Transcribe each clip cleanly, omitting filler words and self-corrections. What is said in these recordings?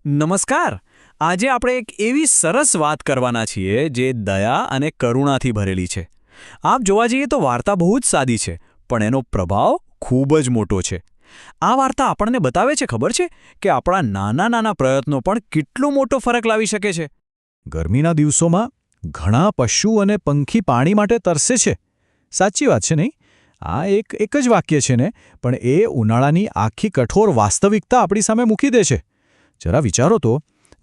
નમસ્કાર. આજે આપણે એક એવી સરસ વાત કરવાના છીએ જે દયા અને કરુણાથી ભરેલી છે. આમ જોવા જઈએ તો વાર્તા બહુ જ સાદી છે, પણ એનો પ્રભાવ ખૂબ જ મોટો છે. આ વાર્તા આપણને બતાવે છે, ખબર છે, કે આપણા નાના નાના પ્રયત્નો પણ કેટલો મોટો ફરક લાવી શકે છે. ગરમીના દિવસોમાં ઘણા પશુ અને પંખી પાણી માટે તરસે છે. સાચી વાત છે નહીં? આ એક જ વાક્ય છે ને, પણ એ ઉનાળાની આખી કઠોર વાસ્તવિકતા આપણી સામે મૂકી દે છે. જરા વિચારો તો,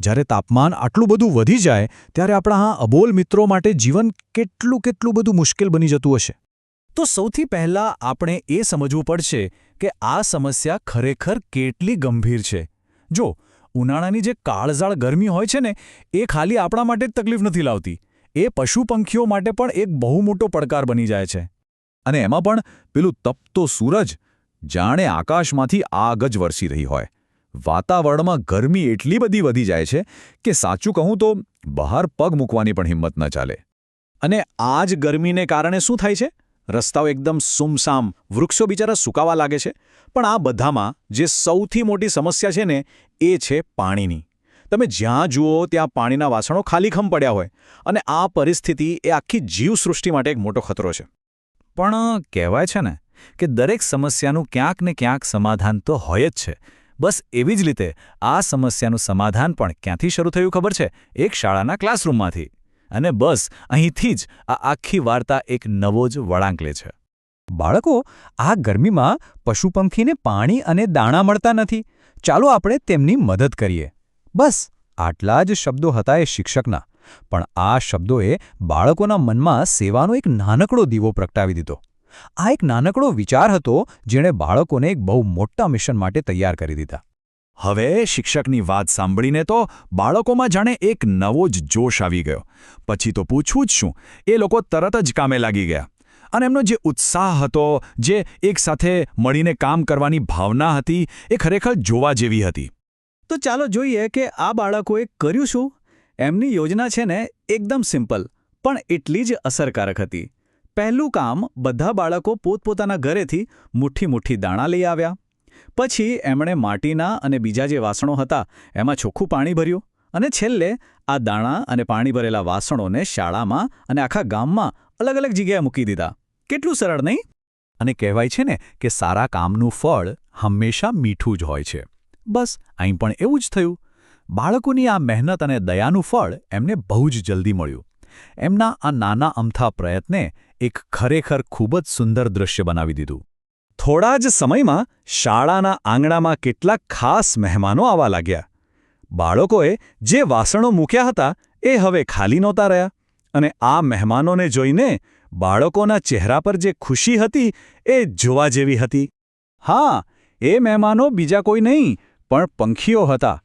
જ્યારે તાપમાન આટલું બધું વધી જાય ત્યારે આપણા આ અબોલ મિત્રો માટે જીવન કેટલું બધું મુશ્કેલ બની જતું હશે. તો સૌથી પહેલાં આપણે એ સમજવું પડશે કે આ સમસ્યા ખરેખર કેટલી ગંભીર છે. જો ઉનાળાની જે કાળઝાળ ગરમી હોય છે ને, એ ખાલી આપણા માટે જ તકલીફ નથી લાવતી, એ પશુ પંખીઓ માટે પણ એક બહુ મોટો પડકાર બની જાય છે. અને એમાં પણ પેલું તપતો સૂરજ, જાણે આકાશમાંથી આગ જ વરસી રહી હોય. વાતાવરણમાં ગરમી એટલી બધી વધી જાય છે કે સાચું કહું તો બહાર પગ મૂકવાની પણ હિંમત ન ચાલે. અને આ જ ગરમીને કારણે શું થાય છે? રસ્તાઓ એકદમ સુમસામ, વૃક્ષો બિચારા સૂકાવા લાગે છે. પણ આ બધામાં જે સૌથી મોટી સમસ્યા છે ને, એ છે પાણીની. તમે જ્યાં જુઓ ત્યાં પાણીના વાસણો ખાલીખમ પડ્યા હોય, અને આ પરિસ્થિતિ એ આખી જીવસૃષ્ટિ માટે એક મોટો ખતરો છે. પણ કહેવાય છે ને કે દરેક સમસ્યાનું ક્યાંક ને ક્યાંક સમાધાન તો હોય જ છે. બસ એવી જ રીતે આ સમસ્યાનું સમાધાન પણ ક્યાંથી શરૂ થયું ખબર છે? એક શાળાના ક્લાસરૂમમાંથી. અને બસ અહીંથી જ આ આખી વાર્તા એક નવો જ વળાંક લે છે. બાળકો, આ ગરમીમાં પશુ પંખીને પાણી અને દાણા મળતા નથી. ચાલો આપણે તેમની મદદ કરીએ. બસ આટલા જ શબ્દો હતા એ શિક્ષકના. પણ આ શબ્દોએ બાળકોના મનમાં સેવાનો એક નાનકડો દીવો પ્રગટાવી દીધો. આ એક નાનકડો વિચાર હતો જેણે બાળકોને એક બહુ મોટા મિશન માટે તૈયાર કરી દીધા. હવે શિક્ષકની વાત સાંભળીને તો બાળકોમાં જાણે એક નવો જ જોશ આવી ગયો. પછી તો પૂછવું જ શું, એ લોકો તરત જ કામે લાગી ગયા. અને એમનો જે ઉત્સાહ હતો, જે એકસાથે મળીને કામ કરવાની ભાવના હતી, એ ખરેખર જોવા જેવી હતી. તો ચાલો જોઈએ કે આ બાળકોએ કર્યું શું. એમની યોજના છે ને, એકદમ સિમ્પલ પણ એટલી જ અસરકારક હતી. પહેલું કામ, બધા બાળકો પોતપોતાના ઘરેથી મુઠ્ઠી દાણા લઈ આવ્યા. પછી એમણે માટીના અને બીજા જે વાસણો હતા એમાં ચોખ્ખું પાણી ભર્યું. અને છેલ્લે આ દાણા અને પાણી ભરેલા વાસણોને શાળામાં અને આખા ગામમાં અલગ અલગ જગ્યાએ મૂકી દીધા. કેટલું સરળ નહીં? અને કહેવાય છે ને કે સારા કામનું ફળ હંમેશા મીઠું જ હોય છે. બસ અહીં પણ એવું જ થયું. બાળકોની આ મહેનત અને દયાનું ફળ એમને બહુ જ જલ્દી મળ્યું. એમના આ નાના અમથા પ્રયત્ને એક ખરેખર ખૂબ જ સુંદર દૃશ્ય બનાવી દીધું. થોડા જ સમયમાં શાળાના આંગણામાં કેટલાક ખાસ મહેમાનો આવવા લાગ્યા. બાળકોએ જે વાસણો મૂક્યા હતા એ હવે ખાલી નહોતા રહ્યા. અને આ મહેમાનોને જોઈને બાળકોના ચહેરા પર જે ખુશી હતી એ જોવા જેવી હતી. હા, એ મહેમાનો બીજા કોઈ નહીં પણ પંખીઓ હતા.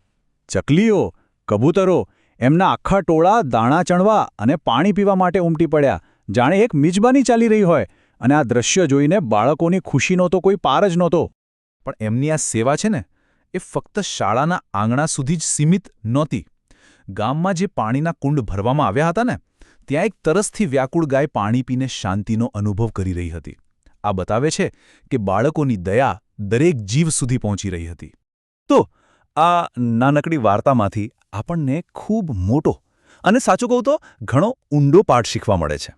ચકલીઓ, કબૂતરો, એમના આખા ટોળા દાણા ચણવા અને પાણી પીવા માટે ઉમટી પડ્યા, જાણે એક મિજબાની ચાલી રહી હોય. અને આ દ્રશ્ય જોઈને બાળકોની ખુશીનો તો કોઈ પાર જ નહોતો. પણ એમની આ સેવા છે ને, એ ફક્ત શાળાના આંગણા સુધી જ સીમિત નહોતી. ગામમાં જે પાણીના કુંડ ભરવામાં આવ્યા હતા ને, ત્યાં એક તરસથી વ્યાકુળ ગાય પાણી પીને શાંતિનો અનુભવ કરી રહી હતી. આ બતાવે છે કે બાળકોની દયા દરેક જીવ સુધી પહોંચી રહી હતી. તો આ નાનકડી વાર્તામાંથી આપણને ખૂબ મોટો અને સાચું કહું તો ઘણો ઊંડો પાઠ શીખવા મળે છે.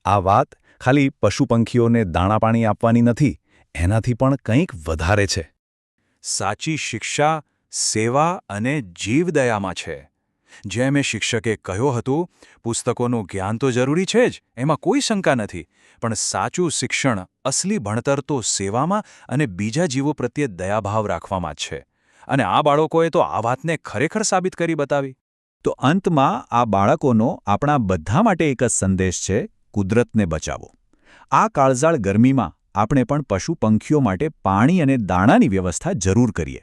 આ વાત ખાલી પશુ પંખીઓને દાણા પાણી આપવાની નથી, એનાથી પણ કંઈક વધારે છે. સાચી શિક્ષા સેવા અને જીવદયામાં છે. જેમ એ શિક્ષકે કહ્યું હતું, પુસ્તકોનું જ્ઞાન તો જરૂરી છે જ, એમાં કોઈ શંકા નથી, પણ સાચું શિક્ષણ, અસલી ભણતર તો સેવામાં અને બીજા જીવો પ્રત્યે દયાભાવ રાખવામાં જ છે. અને આ બાળકોએ તો આ વાતને ખરેખર સાબિત કરી બતાવી. તો અંતમાં આ બાળકોનો આપણા બધા માટે એક જ સંદેશ છે: કુદરતને બચાવો. આ કાળઝાળ ગરમીમાં આપણે પણ પશુ પંખીઓ માટે પાણી અને દાણાની વ્યવસ્થા જરૂર કરીએ.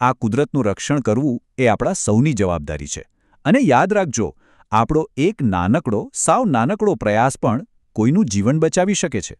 આ કુદરતનું રક્ષણ કરવું એ આપણા સૌની જવાબદારી છે. અને યાદ રાખજો, આપણો એક નાનકડો, સાવ નાનકડો પ્રયાસ પણ કોઈનું જીવન બચાવી શકે છે.